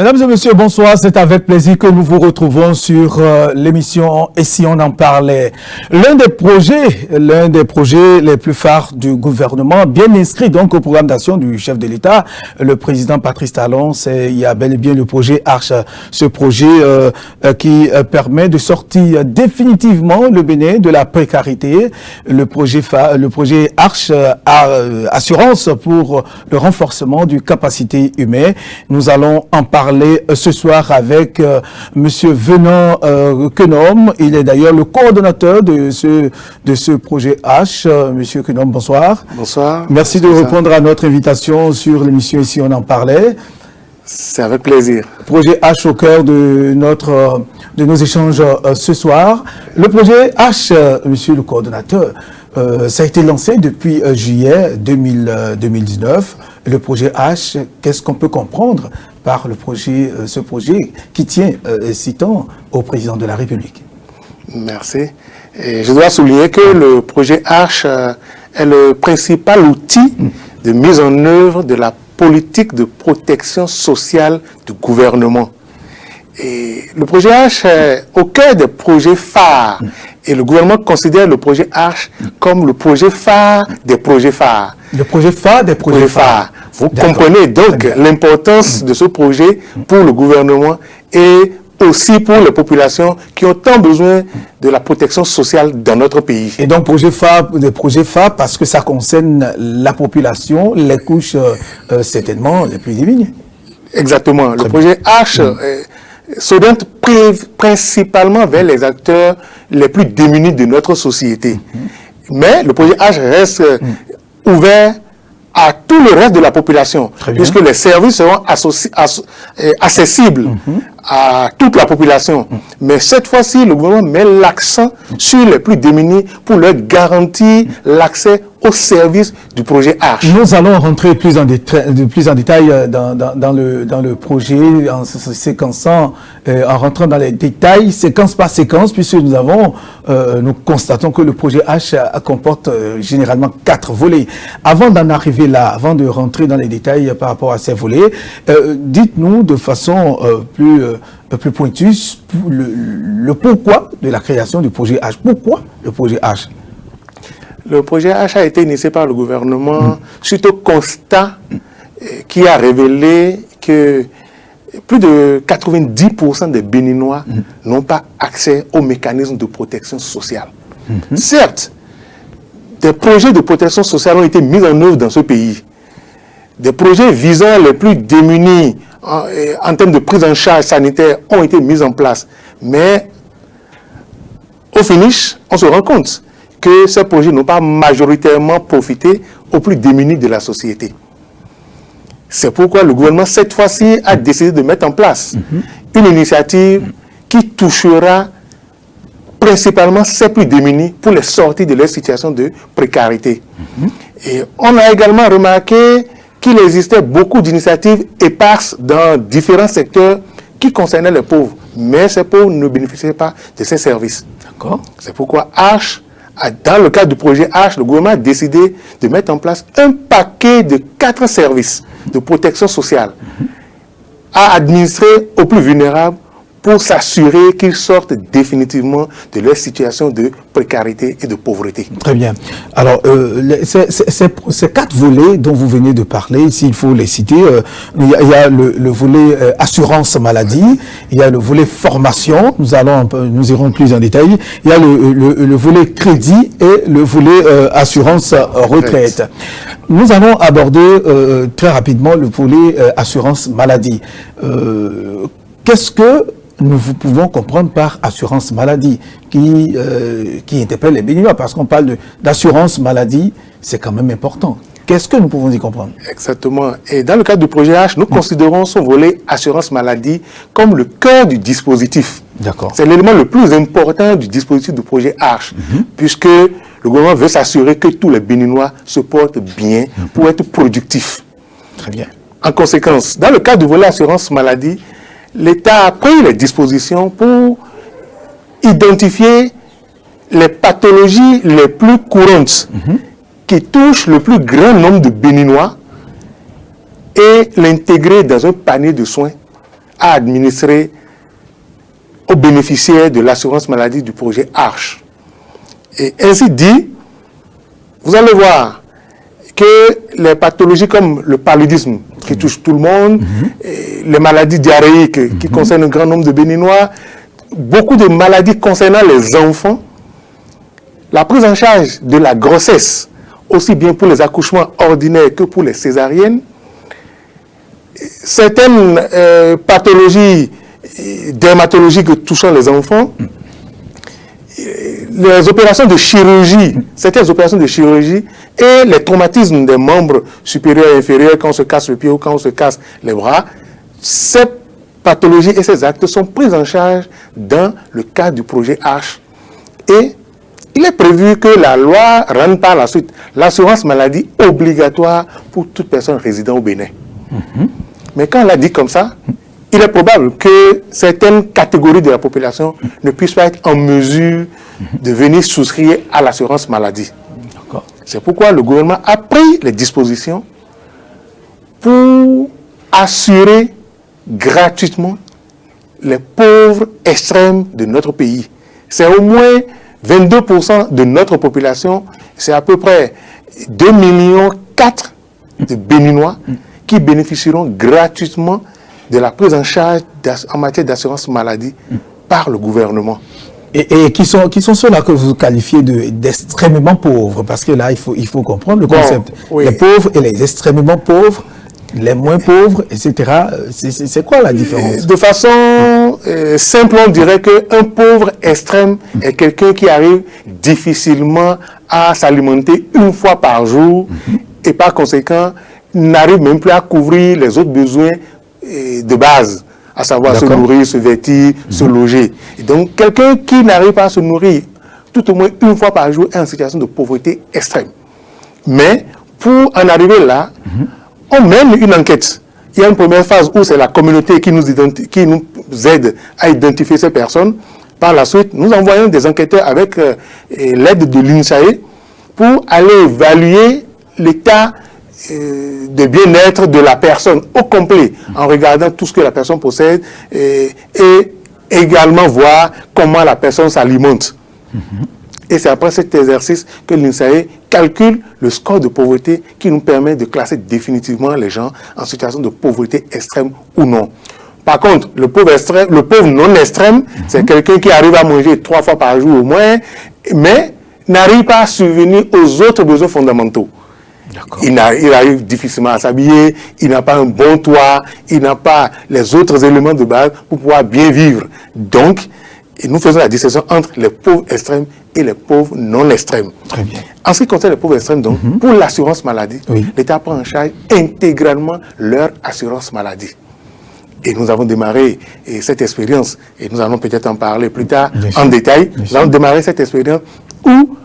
Mesdames et messieurs, bonsoir. C'est avec plaisir que nous vous retrouvons sur l'émission Et si on en parlait. L'un des projets les plus phares du gouvernement, bien inscrit donc au programme d'action du chef de l'État, le président Patrice Talon, il y a bel et bien le projet Arche. Ce projet qui permet de sortir définitivement le Bénin de la précarité. Le projet Arche assurance pour le renforcement du capacité humaine. Nous allons en parler ce soir avec Monsieur Venant Kenom. Il est d'ailleurs le coordonnateur de ce projet H. Monsieur Kenom, bonsoir. Bonsoir. Merci de répondre à notre invitation sur l'émission Ici on en parlait. C'est avec plaisir. Projet H au cœur de nos échanges ce soir. Le projet H, monsieur le coordonnateur, ça a été lancé depuis juillet 2019. Le projet H, qu'est-ce qu'on peut comprendre par ce projet qui tient si tant au président de la République? Merci. Et je dois souligner que le projet H est le principal outil de mise en œuvre de la politique de protection sociale du gouvernement. Et le projet H est au cœur des projets phares. Et le gouvernement considère le projet H comme le projet phare des projets phares. Le projet phare des projets phares. Vous comprenez donc l'importance de ce projet pour le gouvernement et aussi pour les populations qui ont tant besoin de la protection sociale dans notre pays. Et donc, des projets phares parce que ça concerne la population, les couches certainement les plus démunies. Exactement. Le projet H s'oriente principalement vers les acteurs les plus démunis de notre société. Mais le projet H reste ouvert à tout le reste de la population, puisque les services seront accessibles à toute la population. Mais cette fois-ci, le gouvernement met l'accent sur les plus démunis pour leur garantir l'accès aux services du projet Arche. Nous allons rentrer plus en détail dans le projet, en se séquençant, en rentrant dans les détails, séquence par séquence, puisque nous constatons que le projet H comporte généralement 4 volets. Avant d'en arriver là, avant de rentrer dans les détails par rapport à ces volets, dites-nous de façon plus pointue le pourquoi de la création du projet H. Pourquoi le projet H? Le projet H a été initié par le gouvernement suite au constat qui a révélé que plus de 90% des Béninois n'ont pas accès aux mécanismes de protection sociale. Certes, des projets de protection sociale ont été mis en œuvre dans ce pays. Des projets visant les plus démunis en termes de prise en charge sanitaire ont été mis en place. Mais au finish, on se rend compte que ces projets n'ont pas majoritairement profité aux plus démunis de la société. C'est pourquoi le gouvernement, cette fois-ci, a décidé de mettre en place une initiative qui touchera principalement ces plus démunis pour les sortir de leur situation de précarité. Et on a également remarqué qu'il existait beaucoup d'initiatives éparses dans différents secteurs qui concernaient les pauvres. Mais ces pauvres ne bénéficiaient pas de ces services. D'accord. C'est pourquoi dans le cadre du projet H, le gouvernement a décidé de mettre en place un paquet de 4 services de protection sociale à administrer aux plus vulnérables pour s'assurer qu'ils sortent définitivement de leur situation de précarité et de pauvreté. Très bien. Alors, ces 4 volets dont vous venez de parler, s'il faut les citer, il y a le volet assurance maladie, il y a le volet formation, nous irons plus en détail, il y a le volet crédit et le volet assurance retraite. Nous allons aborder très rapidement le volet assurance maladie. Qu'est-ce que nous pouvons comprendre par assurance maladie qui interpelle les Béninois, parce qu'on parle d'assurance maladie, c'est quand même important. Qu'est-ce que nous pouvons y comprendre? Exactement. Et dans le cadre du projet H, nous considérons son volet assurance maladie comme le cœur du dispositif. D'accord. C'est l'élément le plus important du dispositif du projet H, puisque le gouvernement veut s'assurer que tous les Béninois se portent bien pour être productifs. Très bien. En conséquence, dans le cadre du volet assurance maladie, l'État a pris les dispositions pour identifier les pathologies les plus courantes qui touchent le plus grand nombre de Béninois et l'intégrer dans un panier de soins à administrer aux bénéficiaires de l'assurance maladie du projet ARCHE. Et ainsi dit, vous allez voir que les pathologies comme le paludisme qui touche tout le monde, les maladies diarrhéiques qui concernent un grand nombre de Béninois, beaucoup de maladies concernant les enfants, la prise en charge de la grossesse, aussi bien pour les accouchements ordinaires que pour les césariennes, certaines pathologies dermatologiques touchant les enfants, les opérations de chirurgie, certaines opérations de chirurgie et les traumatismes des membres supérieurs et inférieurs quand on se casse le pied ou quand on se casse les bras, ces pathologies et ces actes sont pris en charge dans le cadre du projet ARCHE. Et il est prévu que la loi rende par la suite l'assurance maladie obligatoire pour toute personne résidant au Bénin. Mais quand on l'a dit comme ça, il est probable que certaines catégories de la population ne puissent pas être en mesure de venir souscrire à l'assurance maladie. C'est pourquoi le gouvernement a pris les dispositions pour assurer gratuitement les pauvres extrêmes de notre pays. C'est au moins 22% de notre population, c'est à peu près 2,4 millions de Béninois qui bénéficieront gratuitement de la prise en charge en matière d'assurance maladie par le gouvernement. Et qui sont ceux-là que vous qualifiez d'extrêmement pauvres? Parce que là, il faut comprendre le concept. Oui. Les pauvres et les extrêmement pauvres, les moins pauvres, etc. C'est quoi la différence? De façon simple, on dirait qu'un pauvre extrême est quelqu'un qui arrive difficilement à s'alimenter une fois par jour et par conséquent n'arrive même plus à couvrir les autres besoins de base, à savoir se nourrir, se vêtir, se loger. Et donc, quelqu'un qui n'arrive pas à se nourrir tout au moins une fois par jour est en situation de pauvreté extrême. Mais pour en arriver là, on mène une enquête. Il y a une première phase où c'est la communauté qui nous aide à identifier ces personnes. Par la suite, nous envoyons des enquêteurs avec l'aide de l'INSAE pour aller évaluer l'état de bien-être de la personne au complet, en regardant tout ce que la personne possède et également voir comment la personne s'alimente. Et c'est après cet exercice que l'INSAE calcule le score de pauvreté qui nous permet de classer définitivement les gens en situation de pauvreté extrême ou non. Par contre, le pauvre non extrême, c'est quelqu'un qui arrive à manger 3 fois par jour au moins, mais n'arrive pas à subvenir aux autres besoins fondamentaux. Il arrive difficilement à s'habiller, il n'a pas un bon toit, il n'a pas les autres éléments de base pour pouvoir bien vivre. Donc, nous faisons la distinction entre les pauvres extrêmes et les pauvres non extrêmes. Très bien. En ce qui concerne les pauvres extrêmes, donc, pour l'assurance maladie, l'État prend en charge intégralement leur assurance maladie. Et nous avons démarré cette expérience, et nous allons peut-être en parler plus tard en détail. Nous allons démarrer cette expérience où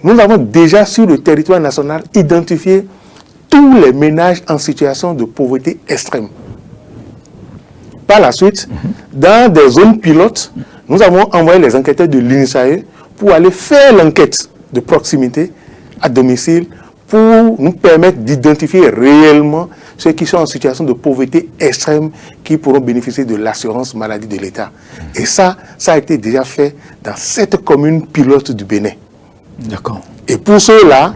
nous avons déjà sur le territoire national identifié tous les ménages en situation de pauvreté extrême. Par la suite, dans des zones pilotes, nous avons envoyé les enquêteurs de l'INSAE pour aller faire l'enquête de proximité à domicile pour nous permettre d'identifier réellement ceux qui sont en situation de pauvreté extrême qui pourront bénéficier de l'assurance maladie de l'État. Et ça a été déjà fait dans 7 communes pilotes du Bénin. D'accord. Et pour ceux-là,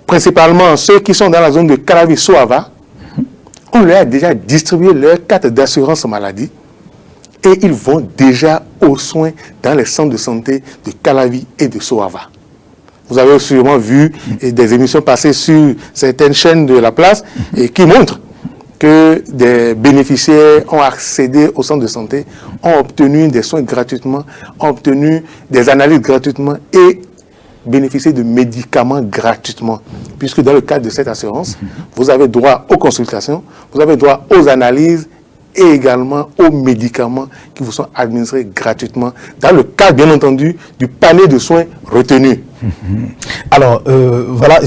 principalement ceux qui sont dans la zone de Calavi-Soava, on leur a déjà distribué leur carte d'assurance maladie et ils vont déjà aux soins dans les centres de santé de Calavi et de Soava. Vous avez sûrement vu des émissions passées sur certaines chaînes de la place et qui montrent que des bénéficiaires ont accédé au centre de santé, ont obtenu des soins gratuitement, ont obtenu des analyses gratuitement et bénéficier de médicaments gratuitement. Puisque dans le cadre de cette assurance, vous avez droit aux consultations, vous avez droit aux analyses et également aux médicaments qui vous sont administrés gratuitement, dans le cadre, bien entendu, du panier de soins retenu. Alors, voilà,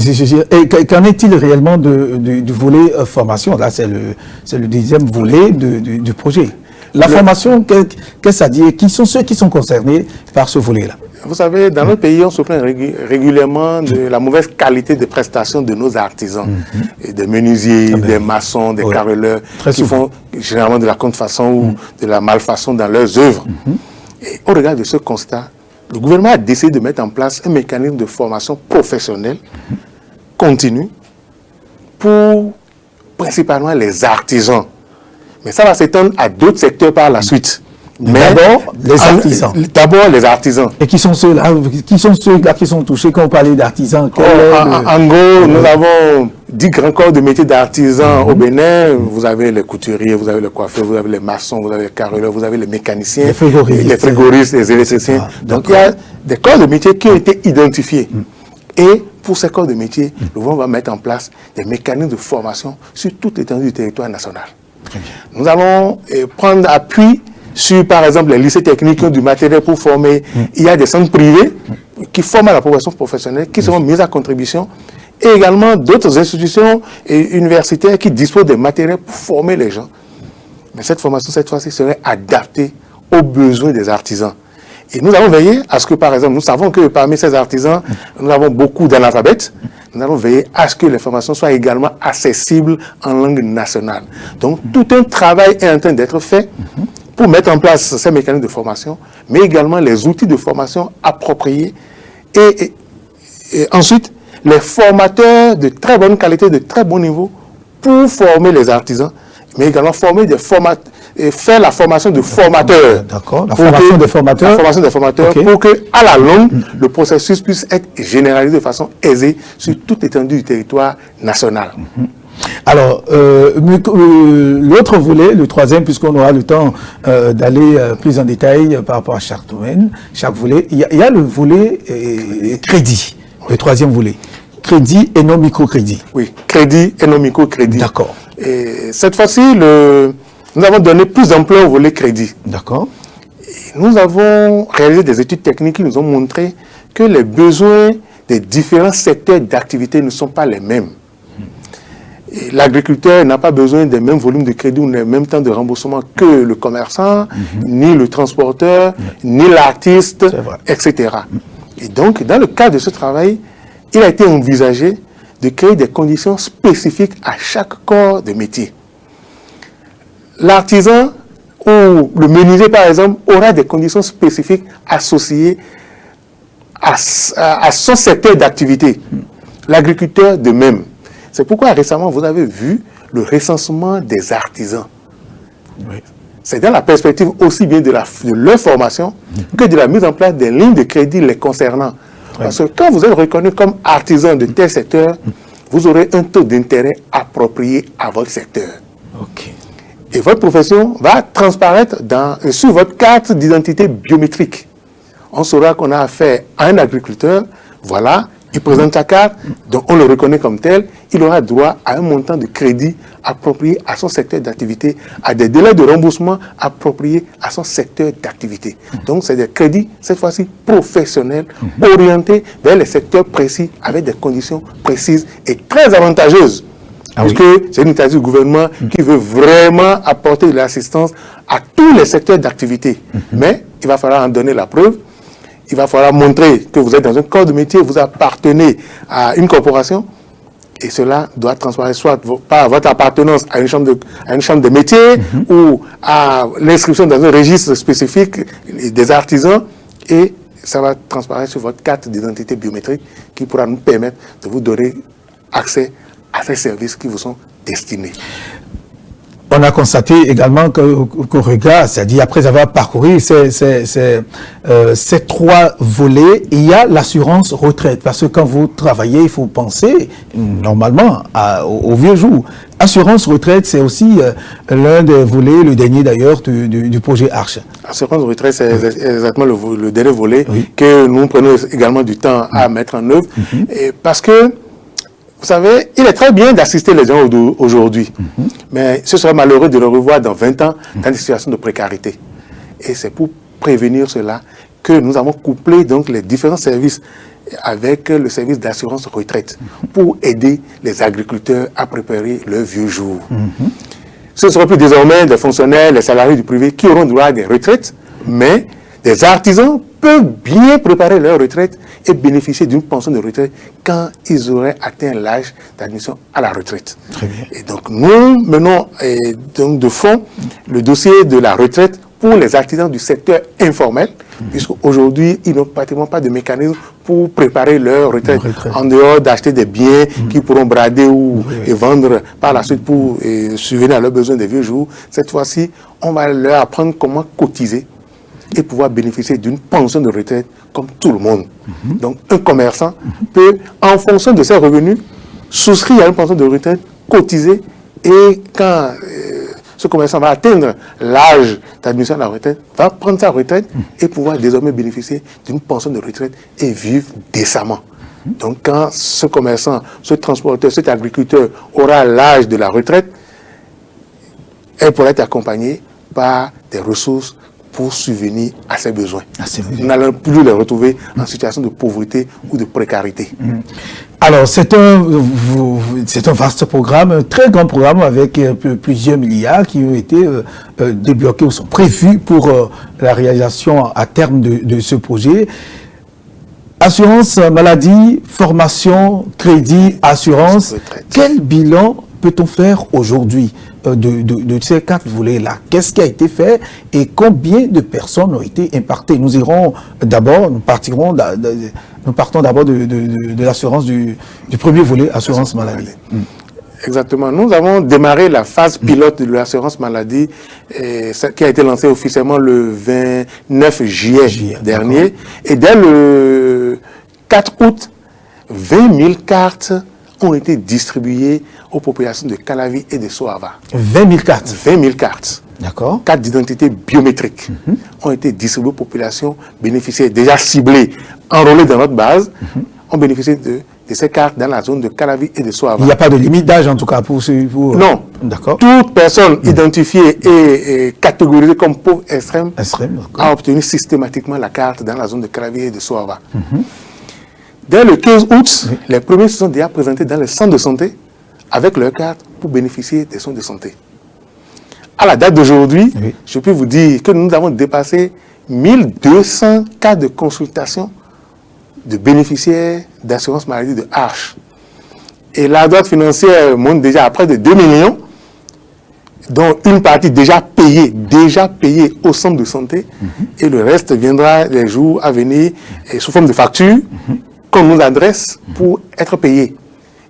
qu'en est-il réellement du volet formation? Là, c'est le deuxième volet du projet. La formation, qu'est-ce que ça dit? Qui sont ceux qui sont concernés par ce volet-là? Vous savez, dans notre pays, on se plaint régulièrement de la mauvaise qualité de prestations de nos artisans, et des menuisiers, des maçons, des carreleurs, qui font généralement de la contrefaçon ou de la malfaçon dans leurs œuvres. Et au regard de ce constat, le gouvernement a décidé de mettre en place un mécanisme de formation professionnelle continue pour principalement les artisans. Mais ça va s'étendre à d'autres secteurs par la suite. Mais d'abord, les artisans. D'abord, les artisans. Et qui sont ceux-là qui sont touchés quand on parlait d'artisans? En gros, nous avons 10 grands corps de métiers d'artisans au Bénin. Vous avez les couturiers, vous avez les coiffeurs, vous avez les maçons, vous avez les carreleurs, vous avez les mécaniciens, les frigoristes, les électriciens. Donc, il y a des corps de métiers qui ont été identifiés. Et pour ces corps de métiers, le gouvernement va mettre en place des mécanismes de formation sur toute l'étendue du territoire national. Nous allons prendre appui sur, par exemple, les lycées techniques qui ont du matériel pour former. Il y a des centres privés qui forment à la profession professionnelle, qui seront mis à contribution. Et également d'autres institutions et universitaires qui disposent de matériel pour former les gens. Mais cette formation, cette fois-ci, serait adaptée aux besoins des artisans. Et nous allons veiller à ce que, par exemple, nous savons que parmi ces artisans, nous avons beaucoup d'analphabètes. Nous allons veiller à ce que les formations soient également accessibles en langue nationale. Donc, tout un travail est en train d'être fait pour mettre en place ces mécanismes de formation, mais également les outils de formation appropriés et ensuite les formateurs de très bonne qualité, de très bon niveau pour former les artisans, mais également former et faire la formation de formateurs. D'accord, la formation des formateurs. La formation des formateurs pour que, à la longue, le processus puisse être généralisé de façon aisée sur toute l'étendue du territoire national. Alors, l'autre volet, le troisième, puisqu'on aura le temps d'aller plus en détail par rapport à chaque domaine, chaque volet, il y a le volet crédit, le troisième volet. Crédit et non microcrédit. Oui, crédit et non microcrédit. D'accord. Et cette fois-ci, nous avons donné plus d'ampleur au volet crédit. D'accord. Nous avons réalisé des études techniques qui nous ont montré que les besoins des différents secteurs d'activité ne sont pas les mêmes. L'agriculteur n'a pas besoin des mêmes volumes de crédit ou des mêmes temps de remboursement que le commerçant, ni le transporteur, ni l'artiste, etc. Et donc, dans le cadre de ce travail, il a été envisagé de créer des conditions spécifiques à chaque corps de métier. L'artisan ou le menuisier, par exemple, aura des conditions spécifiques associées à son secteur d'activité. L'agriculteur, de même. C'est pourquoi récemment, vous avez vu le recensement des artisans. Oui. C'est dans la perspective aussi bien de leur formation que de la mise en place des lignes de crédit les concernant. Parce que quand vous êtes reconnu comme artisan de tel secteur, vous aurez un taux d'intérêt approprié à votre secteur. Et votre profession va transparaître sur votre carte d'identité biométrique. On saura qu'on a affaire à un agriculteur, voilà, il présente sa carte, donc on le reconnaît comme tel, il aura droit à un montant de crédit approprié à son secteur d'activité, à des délais de remboursement appropriés à son secteur d'activité. Donc c'est des crédits, cette fois-ci professionnels, orientés vers les secteurs précis, avec des conditions précises et très avantageuses. Parce que c'est une initiative du gouvernement qui veut vraiment apporter de l'assistance à tous les secteurs d'activité. Mais il va falloir en donner la preuve. Il va falloir montrer que vous êtes dans un corps de métier, vous appartenez à une corporation, et cela doit transparaître soit par votre appartenance à une chambre de métier ou à l'inscription dans un registre spécifique des artisans, et ça va transparaître sur votre carte d'identité biométrique qui pourra nous permettre de vous donner accès à ces services qui vous sont destinés. On a constaté également qu'au regard, c'est-à-dire après avoir parcouru ces trois volets, il y a l'assurance retraite. Parce que quand vous travaillez, il faut penser normalement au vieux jour. Assurance retraite, c'est aussi l'un des volets, le dernier d'ailleurs, du projet Arche. Assurance retraite, c'est exactement le dernier volet que nous prenons également du temps à mettre en œuvre. Et parce que vous savez, il est très bien d'assister les gens aujourd'hui, mais ce serait malheureux de le revoir dans 20 ans dans des situations de précarité. Et c'est pour prévenir cela que nous avons couplé donc les différents services avec le service d'assurance retraite pour aider les agriculteurs à préparer leur vieux jour. Ce ne sera plus désormais des fonctionnaires, les salariés du privé qui auront droit à des retraites, mais des artisans peuvent bien préparer leur retraite et bénéficier d'une pension de retraite quand ils auraient atteint l'âge d'admission à la retraite. Très bien. Et donc, nous menons donc de fond le dossier de la retraite pour les artisans du secteur informel, puisqu'aujourd'hui, ils n'ont pratiquement pas de mécanisme pour préparer leur retraite, en dehors d'acheter des biens qu'ils pourront brader ou et vendre par la suite pour subvenir à leurs besoins des vieux jours. Cette fois-ci, on va leur apprendre comment cotiser et pouvoir bénéficier d'une pension de retraite comme tout le monde. Donc, un commerçant peut, en fonction de ses revenus, souscrire à une pension de retraite, cotiser, et quand ce commerçant va atteindre l'âge d'admission à la retraite, va prendre sa retraite et pouvoir désormais bénéficier d'une pension de retraite et vivre décemment. Donc, quand ce commerçant, ce transporteur, cet agriculteur aura l'âge de la retraite, elle pourra être accompagnée par des ressources pour subvenir à ses besoins. Nous n'allons plus les retrouver en situation de pauvreté ou de précarité. Alors, c'est un vaste programme, un très grand programme avec plusieurs milliards qui ont été débloqués ou sont prévus pour la réalisation à terme de ce projet. Assurance maladie, formation, crédit, assurance. Quel bilan peut-on faire aujourd'hui de ces 4 volets-là? Qu'est-ce qui a été fait et combien de personnes ont été impactées? Nous partons d'abord de l'assurance du premier volet, assurance maladie. Exactement. Nous avons démarré la phase pilote de l'assurance maladie qui a été lancée officiellement le 29 juillet dernier. Et dès le 4 août, 20 000 cartes ont été distribuées aux populations de Calavi et de Soava. 20 000 cartes 20 000 cartes. D'accord. Cartes d'identité biométriques ont été distribuées aux populations bénéficiaires déjà ciblées, enrôlées dans notre base, ont bénéficié de ces cartes dans la zone de Calavi et de Soava. Il n'y a pas de limite d'âge en tout cas pour Non. D'accord. Toute personne identifiée et catégorisée comme pauvre extrême a obtenu systématiquement la carte dans la zone de Calavi et de Soava. Dès le 15 août, les premiers se sont déjà présentés dans les centres de santé avec leur carte pour bénéficier des soins de santé. À la date d'aujourd'hui, je peux vous dire que nous avons dépassé 1200 cas de consultation de bénéficiaires d'assurance maladie de Arche. Et la dette financière monte déjà à près de 2 millions, dont une partie déjà payée au centre de santé, et le reste viendra les jours à venir sous forme de facture qu'on nous adresse pour être payé.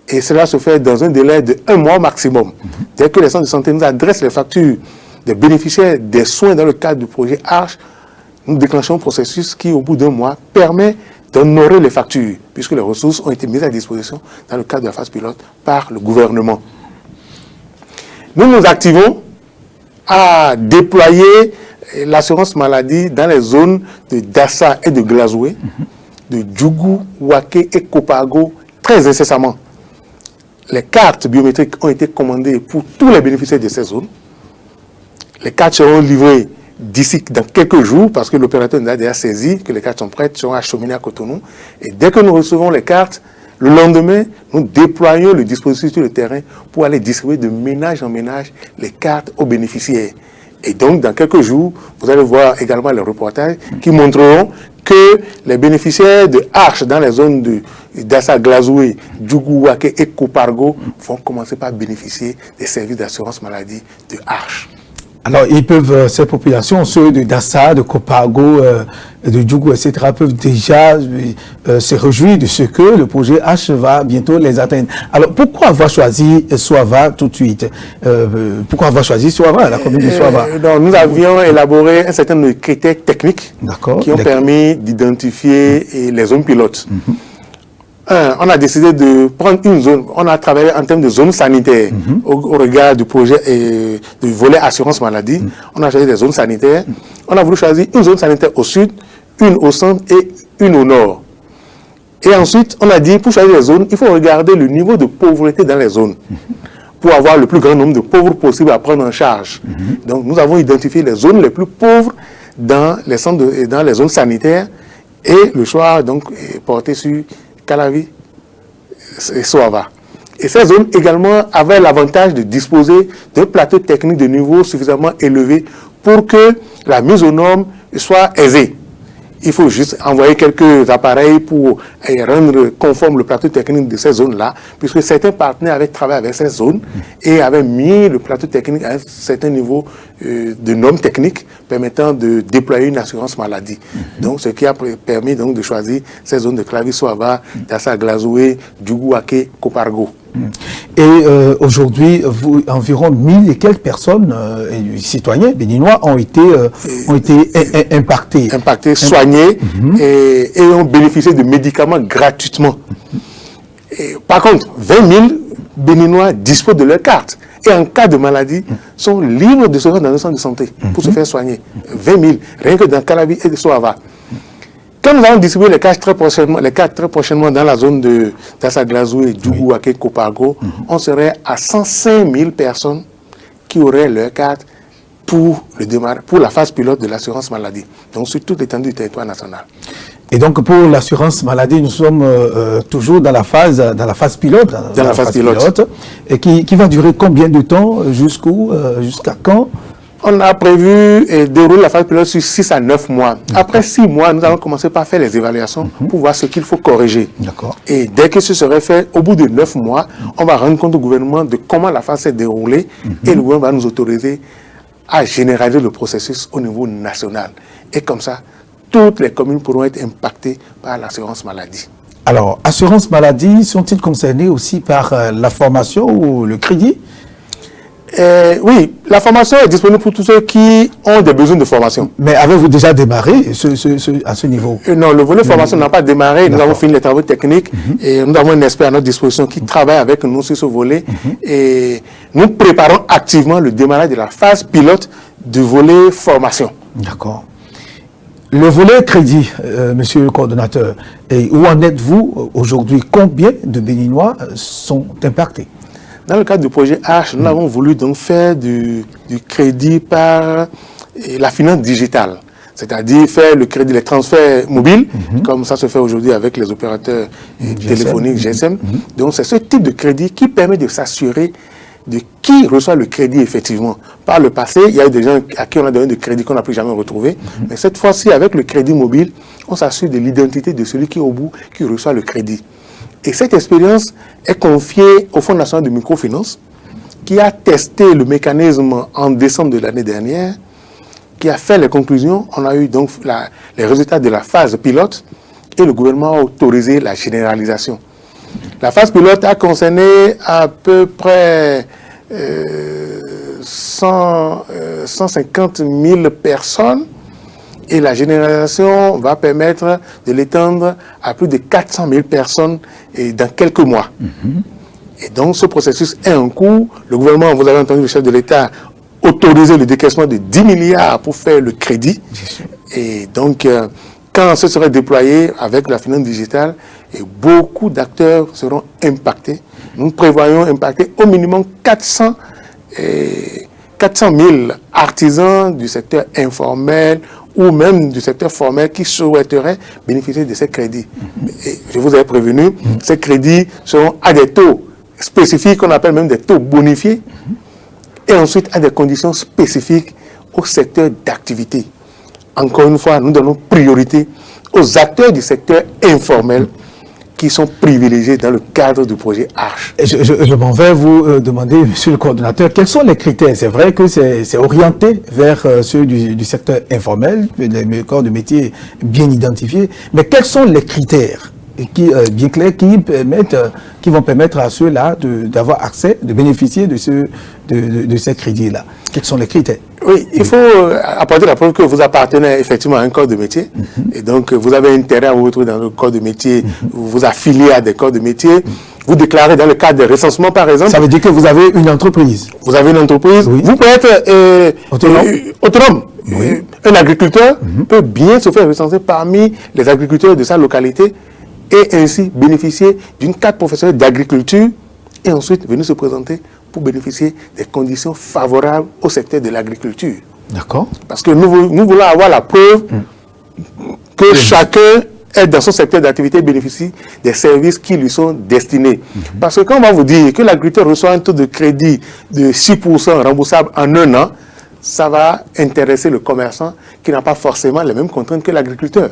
Et cela se fait dans un délai de 1 mois maximum. Dès que les centres de santé nous adressent les factures des bénéficiaires des soins dans le cadre du projet Arche, nous déclenchons un processus qui, au bout d'1 mois, permet d'honorer les factures, puisque les ressources ont été mises à disposition dans le cadre de la phase pilote par le gouvernement. Nous nous activons à déployer l'assurance maladie dans les zones de Dassa et de Glazoué, de Djougou, Waké et Kopago très incessamment. Les cartes biométriques ont été commandées pour tous les bénéficiaires de ces zones. Les cartes seront livrées d'ici dans quelques jours, parce que l'opérateur nous a déjà saisi que les cartes sont prêtes, seront acheminées à Cotonou. Et dès que nous recevons les cartes, le lendemain, nous déployons le dispositif sur le terrain pour aller distribuer de ménage en ménage les cartes aux bénéficiaires. Et donc, dans quelques jours, vous allez voir également les reportages qui montreront que les bénéficiaires de Arche dans les zones de Dassa, Glazoué, Djougou, Waké et Kopargo vont commencer par bénéficier des services d'assurance maladie de Arche. Alors, ils peuvent, ces populations, ceux de Dassa, de Kopago, de Djougou, etc., peuvent déjà se réjouir de ce que le projet H va bientôt les atteindre. Alors, pourquoi avoir choisi Soava tout de suite? Pourquoi avoir choisi Soava, la commune de Soava? Nous avions élaboré un certain nombre de critères techniques qui ont permis d'identifier les zones pilotes. On a décidé de prendre une zone, on a travaillé en termes de zone sanitaire au regard du projet et du volet assurance maladie. On a choisi des zones sanitaires. On a voulu choisir une zone sanitaire au sud, une au centre et une au nord. Et ensuite, on a dit, pour choisir les zones, il faut regarder le niveau de pauvreté dans les zones pour avoir le plus grand nombre de pauvres possible à prendre en charge. Donc, nous avons identifié les zones les plus pauvres dans les centres dans les zones sanitaires, et le choix donc est porté sur Calavi et Soava. Et ces zones également avaient l'avantage de disposer d'un plateau technique de niveau suffisamment élevé pour que la mise aux normes soit aisée. Il faut juste envoyer quelques appareils pour rendre conforme le plateau technique de ces zones-là, puisque certains partenaires avaient travaillé avec ces zones et avaient mis le plateau technique à un certain niveau de normes techniques permettant de déployer une assurance maladie. Donc, ce qui a permis donc de choisir ces zones de Clavi-Souava, Dassa-Glazoué, Djougouaké, Kopargo. Et aujourd'hui, environ 1000 et quelques personnes, citoyens béninois, ont été impactés. Impactés, soignés et ont bénéficié de médicaments gratuitement. Par contre, 20 000 Béninois disposent de leur carte. Et en cas de maladie, sont libres de se rendre dans un centre de santé pour se faire soigner. 20 000, rien que dans Calavi et de Souava. Quand nous allons distribuer les cartes très prochainement dans la zone de Dassa-Glazoué, Djougouaké, Kopargo, on serait à 105 000 personnes qui auraient leur carte pour la phase pilote de l'assurance maladie. Donc sur toute l'étendue du territoire national. Et donc pour l'assurance maladie, nous sommes toujours dans la phase pilote. Dans la phase pilote. Et qui va durer combien de temps, jusqu'à quand? On a prévu dérouler la phase pilote sur 6 à 9 mois. Après 6 mois, nous allons commencer par faire les évaluations pour voir ce qu'il faut corriger. Et dès que ce serait fait, au bout de 9 mois, on va rendre compte au gouvernement de comment la phase s'est déroulée et le gouvernement va nous autoriser à généraliser le processus au niveau national. Et comme ça, toutes les communes pourront être impactées par l'assurance maladie. Alors, assurance maladie, sont-ils concernés aussi par la formation ou le crédit? Oui, la formation est disponible pour tous ceux qui ont des besoins de formation. Mais avez-vous déjà démarré à ce niveau? Non, le volet formation n'a pas démarré. Nous avons fini les travaux techniques et nous avons un expert à notre disposition qui travaille avec nous sur ce volet. Et nous préparons activement le démarrage de la phase pilote du volet formation. D'accord. Le volet crédit, monsieur le coordonnateur, et où en êtes-vous aujourd'hui? Combien de Béninois sont impactés? Dans le cadre du projet Arche, nous avons voulu donc faire du crédit par la finance digitale, c'est-à-dire faire le crédit, les transferts mobiles, comme ça se fait aujourd'hui avec les opérateurs téléphoniques GSM. Donc c'est ce type de crédit qui permet de s'assurer de qui reçoit le crédit effectivement. Par le passé, il y a eu des gens à qui on a donné des crédits qu'on n'a plus jamais retrouvés. Mais cette fois-ci, avec le crédit mobile, on s'assure de l'identité de celui qui est au bout, qui reçoit le crédit. Et cette expérience est confiée au Fonds national de microfinance, qui a testé le mécanisme en décembre de l'année dernière, qui a fait les conclusions. On a eu donc les résultats de la phase pilote et le gouvernement a autorisé la généralisation. La phase pilote a concerné à peu près 150 000 personnes. Et la généralisation va permettre de l'étendre à plus de 400 000 personnes dans quelques mois. Et donc, ce processus est en cours. Le gouvernement, vous avez entendu le chef de l'État, autoriser le décaissement de 10 milliards pour faire le crédit. Et donc, quand ce sera déployé avec la finance digitale, beaucoup d'acteurs seront impactés. Nous prévoyons impacter au minimum 400 000 artisans du secteur informel ou même du secteur formel qui souhaiteraient bénéficier de ces crédits. Et je vous avais prévenu, ces crédits seront à des taux spécifiques, qu'on appelle même des taux bonifiés, et ensuite à des conditions spécifiques au secteur d'activité. Encore une fois, nous donnons priorité aux acteurs du secteur informel qui sont privilégiés dans le cadre du projet Arche. Je m'en vais vous demander, monsieur le coordonnateur, quels sont les critères? C'est vrai que c'est orienté vers ceux du secteur informel, des corps de métier bien identifiés, mais quels sont les critères bien clairs qui vont permettre à ceux-là d'avoir accès, de bénéficier de ces crédits-là? Quels sont les critères? Oui, il faut apporter la preuve que vous appartenez effectivement à un corps de métier. Et donc, vous avez intérêt à vous retrouver dans le corps de métier, vous vous affiliez à des corps de métier, vous déclarez dans le cadre des recensements, par exemple. Ça veut dire que vous avez une entreprise. Vous avez une entreprise. Oui. Vous pouvez être autonome. Oui. Un agriculteur peut bien se faire recenser parmi les agriculteurs de sa localité et ainsi bénéficier d'une carte professionnelle d'agriculture et ensuite venir se présenter pour bénéficier des conditions favorables au secteur de l'agriculture. D'accord. Parce que nous voulons avoir la preuve que chacun est dans son secteur d'activité bénéficie des services qui lui sont destinés. Parce que quand on va vous dire que l'agriculteur reçoit un taux de crédit de 6% remboursable en 1 an, ça va intéresser le commerçant qui n'a pas forcément les mêmes contraintes que l'agriculteur.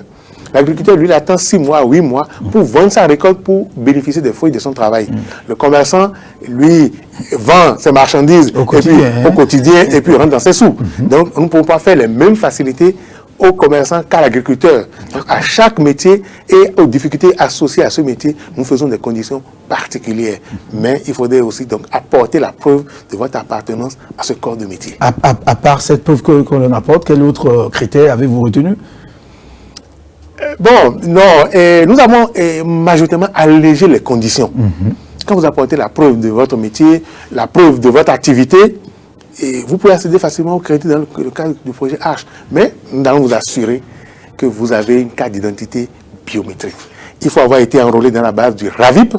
L'agriculteur, lui, il attend 6 mois, 8 mois pour vendre sa récolte, pour bénéficier des fruits de son travail. Le commerçant, lui, vend ses marchandises au quotidien et puis rentre dans ses sous. Donc, nous ne pouvons pas faire les mêmes facilités aux commerçants qu'à l'agriculteur. Donc, à chaque métier et aux difficultés associées à ce métier, nous faisons des conditions particulières. Mais il faudrait aussi donc apporter la preuve de votre appartenance à ce corps de métier. À part cette preuve qu'on apporte, quel autre critère avez-vous retenu? Bon, non, nous avons majoritairement allégé les conditions. Quand vous apportez la preuve de votre métier, la preuve de votre activité, et vous pouvez accéder facilement au crédit dans le cadre du projet H. Mais nous allons vous assurer que vous avez une carte d'identité biométrique. Il faut avoir été enrôlé dans la base du RAVIP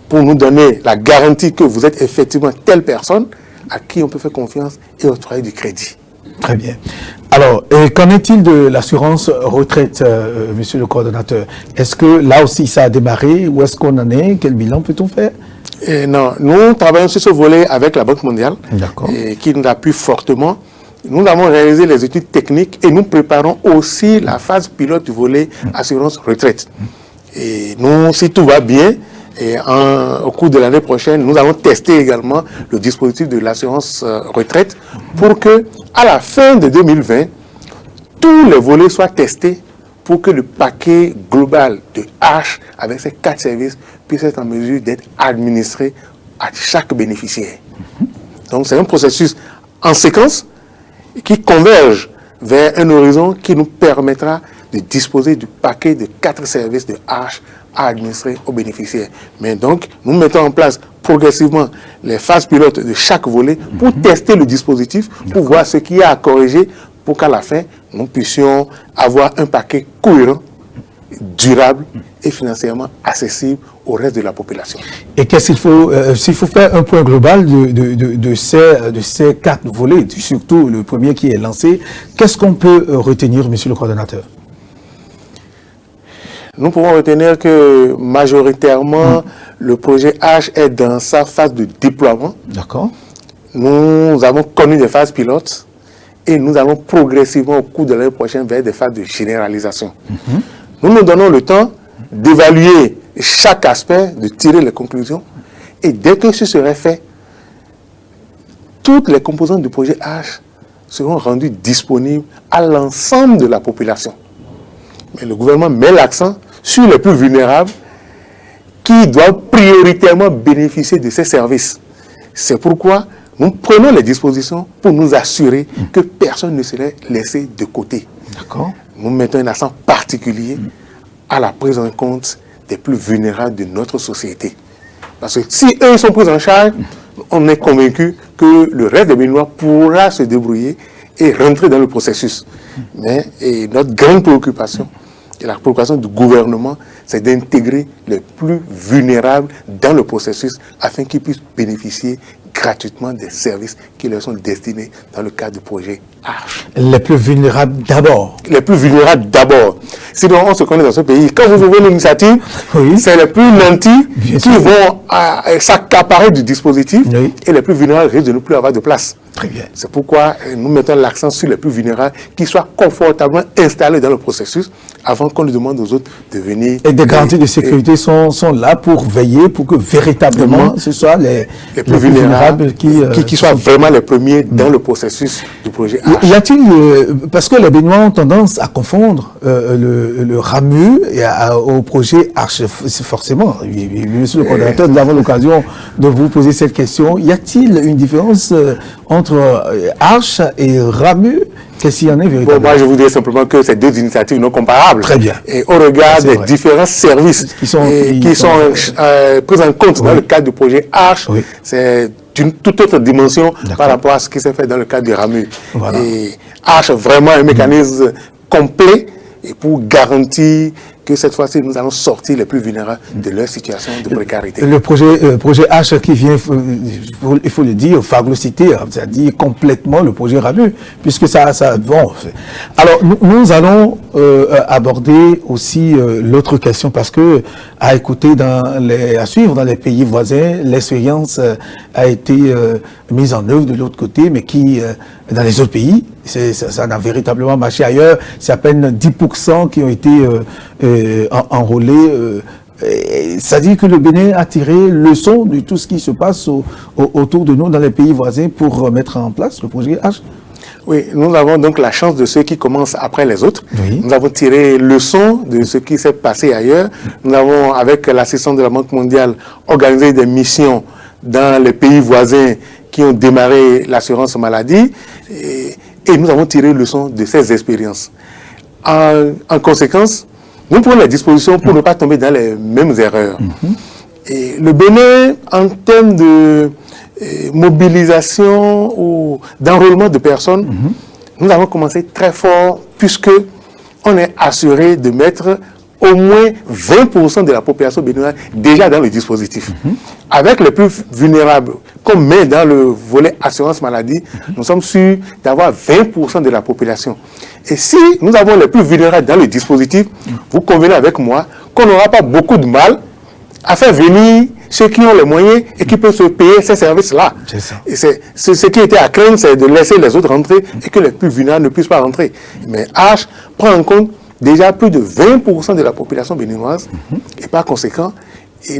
pour nous donner la garantie que vous êtes effectivement telle personne à qui on peut faire confiance et octroyer du crédit. Très bien. Alors, qu'en est-il de l'assurance retraite, monsieur le coordonnateur? Est-ce que là aussi ça a démarré? Où est-ce qu'on en est? Quel bilan peut-on faire? Non, nous travaillons sur ce volet avec la Banque mondiale, qui nous appuie fortement. Nous avons réalisé les études techniques et nous préparons aussi la phase pilote du volet assurance retraite. Et nous, si tout va bien, au cours de l'année prochaine, nous allons tester également le dispositif de l'assurance retraite pour que, à la fin de 2020, tous les volets soient testés pour que le paquet global de H, avec ces 4 services, puisse être en mesure d'être administré à chaque bénéficiaire. Donc c'est un processus en séquence qui converge vers un horizon qui nous permettra de disposer du paquet de 4 services de H à administrer aux bénéficiaires. Mais donc, nous mettons en place progressivement les phases pilotes de chaque volet pour tester le dispositif, pour voir ce qu'il y a à corriger, pour qu'à la fin, nous puissions avoir un paquet cohérent, durable et financièrement accessible au reste de la population. Et qu'est-ce qu'il faut, s'il faut faire un point global de ces 4 volets, surtout le premier qui est lancé, qu'est-ce qu'on peut retenir, monsieur le coordonnateur? Nous pouvons retenir que majoritairement, le projet H est dans sa phase de déploiement. D'accord. Nous avons connu des phases pilotes et nous allons progressivement au cours de l'année prochaine vers des phases de généralisation. Nous nous donnons le temps d'évaluer chaque aspect, de tirer les conclusions. Et dès que ce serait fait, toutes les composantes du projet H seront rendues disponibles à l'ensemble de la population. Mais le gouvernement met l'accent sur les plus vulnérables qui doivent prioritairement bénéficier de ces services. C'est pourquoi nous prenons les dispositions pour nous assurer que personne ne serait laissé de côté. Nous mettons un accent particulier à la prise en compte des plus vulnérables de notre société. Parce que si eux sont pris en charge, on est convaincu que le reste des Béninois pourra se débrouiller et rentrer dans le processus. Mais notre grande préoccupation, et la préoccupation du gouvernement, c'est d'intégrer les plus vulnérables dans le processus afin qu'ils puissent bénéficier gratuitement des services qui leur sont destinés dans le cadre du projet H. Les plus vulnérables d'abord. Les plus vulnérables d'abord. Sinon, on se connaît dans ce pays. Quand vous ouvrez l'initiative, c'est les plus nantis qui vont s'accaparer du dispositif et les plus vulnérables risquent de ne plus avoir de place. Très bien. C'est pourquoi nous mettons l'accent sur les plus vulnérables qui soient confortablement installés dans le processus avant qu'on lui demande aux autres de venir. Et des garanties de sécurité sont là pour veiller pour que véritablement ce soit les plus vulnérables qui soient vraiment les premiers dans le processus du projet H. Y a-t-il, parce que les Béninois ont tendance à confondre le RAMU au projet H, forcément. Monsieur le coordonnateur, nous avons l'occasion de vous poser cette question. Y a-t-il une différence entre H et RAMU? Qu'est-ce qu'il y en est véritablement? Moi, je vous dirais simplement que ces deux initiatives non comparables. Très bien. Et au regard des différents services qui sont pris en compte dans le cadre du projet H, c'est d'une toute autre dimension par rapport à ce qui s'est fait dans le cadre du RAMU. Voilà. Et H, vraiment un mécanisme complet et pour garantir que cette fois-ci, nous allons sortir les plus vulnérables de leur situation de précarité. Le projet H qui vient, il faut le dire, phagocyter, c'est-à-dire complètement le projet RAMU, puisque bon. Alors, nous allons aborder aussi l'autre question, parce que à suivre dans les pays voisins, l'expérience a été mise en œuvre de l'autre côté, mais qui, dans les autres pays, ça n'a véritablement marché. Ailleurs, c'est à peine 10% qui ont été enrôlés. Ça dit que le Bénin a tiré leçon de tout ce qui se passe autour de nous dans les pays voisins pour mettre en place le projet H. Oui, nous avons donc la chance de ceux qui commencent après les autres. Oui. Nous avons tiré leçon de ce qui s'est passé ailleurs. Nous avons, avec l'assistance de la Banque mondiale, organisé des missions dans les pays voisins qui ont démarré l'assurance maladie. Et nous avons tiré leçon de ces expériences. En conséquence, nous prenons les dispositions pour ne pas tomber dans les mêmes erreurs. Et le Bénin, en termes de mobilisation ou d'enrôlement de personnes, nous avons commencé très fort puisque on est assuré de mettre au moins 20% de la population béninoise déjà dans le dispositif. Avec les plus vulnérables, qu'on met dans le volet assurance maladie, nous sommes sûrs d'avoir 20% de la population. Et si nous avons les plus vulnérables dans le dispositif, vous convenez avec moi qu'on n'aura pas beaucoup de mal à faire venir ceux qui ont les moyens et qui peuvent se payer ces services-là. C'est ce qui était à craindre, c'est de laisser les autres rentrer et que les plus vulnérables ne puissent pas rentrer. Mais H prend en compte déjà plus de 20% de la population béninoise et par conséquent,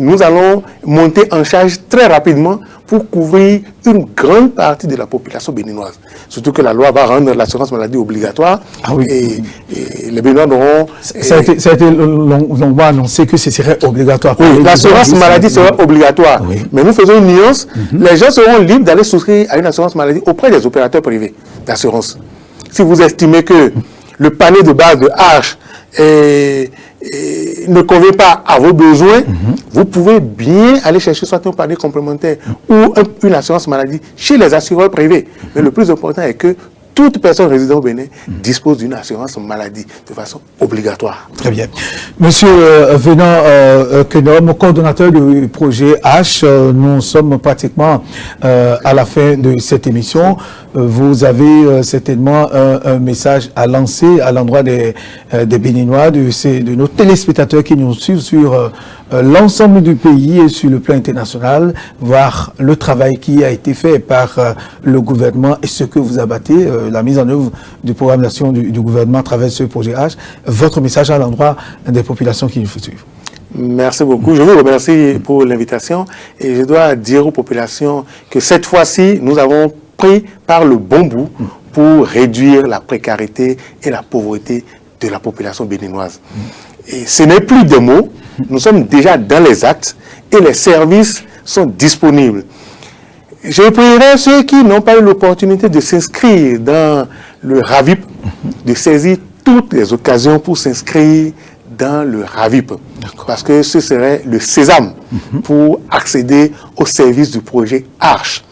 nous allons monter en charge très rapidement pour couvrir une grande partie de la population béninoise. Surtout que la loi va rendre l'assurance maladie obligatoire. Ah oui. Et les Béninois auront... Ça a été longuement annoncé que ce serait obligatoire. Oui, l'assurance maladie sera obligatoire. Oui. Mais nous faisons une nuance. Les gens seront libres d'aller souscrire à une assurance maladie auprès des opérateurs privés d'assurance. Si vous estimez que le panier de base de H ne convient pas à vos besoins, vous pouvez bien aller chercher soit un panier complémentaire ou une assurance maladie chez les assureurs privés. Mais le plus important est que toute personne résidant au Bénin dispose d'une assurance maladie de façon obligatoire. Très bien. Monsieur Venant Kenom, coordonnateur du projet H, nous sommes pratiquement à la fin de cette émission. Vous avez certainement un message à lancer à l'endroit des Béninois, de nos téléspectateurs qui nous suivent sur l'ensemble du pays et sur le plan international, voir le travail qui a été fait par le gouvernement et ce que vous abattez, la mise en œuvre du programme d'action du gouvernement à travers ce projet H. Votre message à l'endroit des populations qui nous suivent. Merci beaucoup. Je vous remercie pour l'invitation et je dois dire aux populations que cette fois-ci, nous avons pris par le bon bout pour réduire la précarité et la pauvreté de la population béninoise. Et ce n'est plus des mots, nous sommes déjà dans les actes et les services sont disponibles. Je prierai ceux qui n'ont pas eu l'opportunité de s'inscrire dans le RAVIP, de saisir toutes les occasions pour s'inscrire dans le RAVIP, parce que ce serait le sésame pour accéder aux services du projet Arche.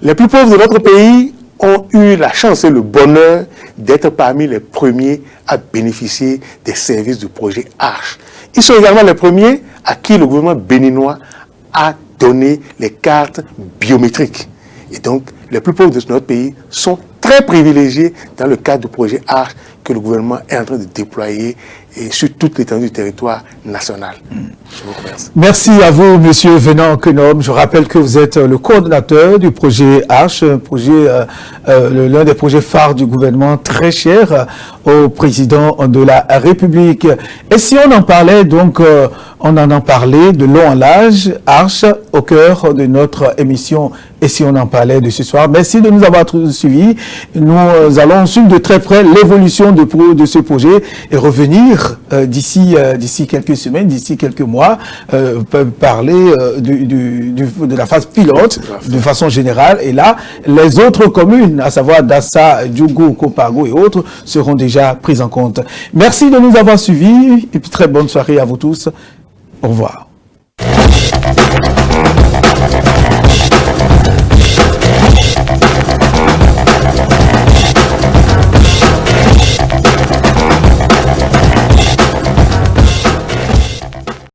Les plus pauvres de notre pays ont eu la chance et le bonheur d'être parmi les premiers à bénéficier des services du projet Arche. Ils sont également les premiers à qui le gouvernement béninois a donné les cartes biométriques. Et donc, les plus pauvres de notre pays sont très privilégiés dans le cadre du projet Arche que le gouvernement est en train de déployer et sur toute l'étendue du territoire national. Je vous remercie. Merci à vous, Monsieur Venant Kenom. Je rappelle que vous êtes le coordonnateur du projet Arche, l'un des projets phares du gouvernement, très cher au président de la République. Et si on en parlait, donc, on en parlait de long en large, Arche, au cœur de notre émission. Et si on en parlait de ce soir, merci de nous avoir suivis. Nous allons suivre de très près l'évolution de ce projet et revenir d'ici quelques semaines, d'ici quelques mois, parler de la phase pilote de façon générale. Et là, les autres communes, à savoir Dassa, Djougou, Kopago et autres, seront déjà prises en compte. Merci de nous avoir suivis et puis très bonne soirée à vous tous. Au revoir.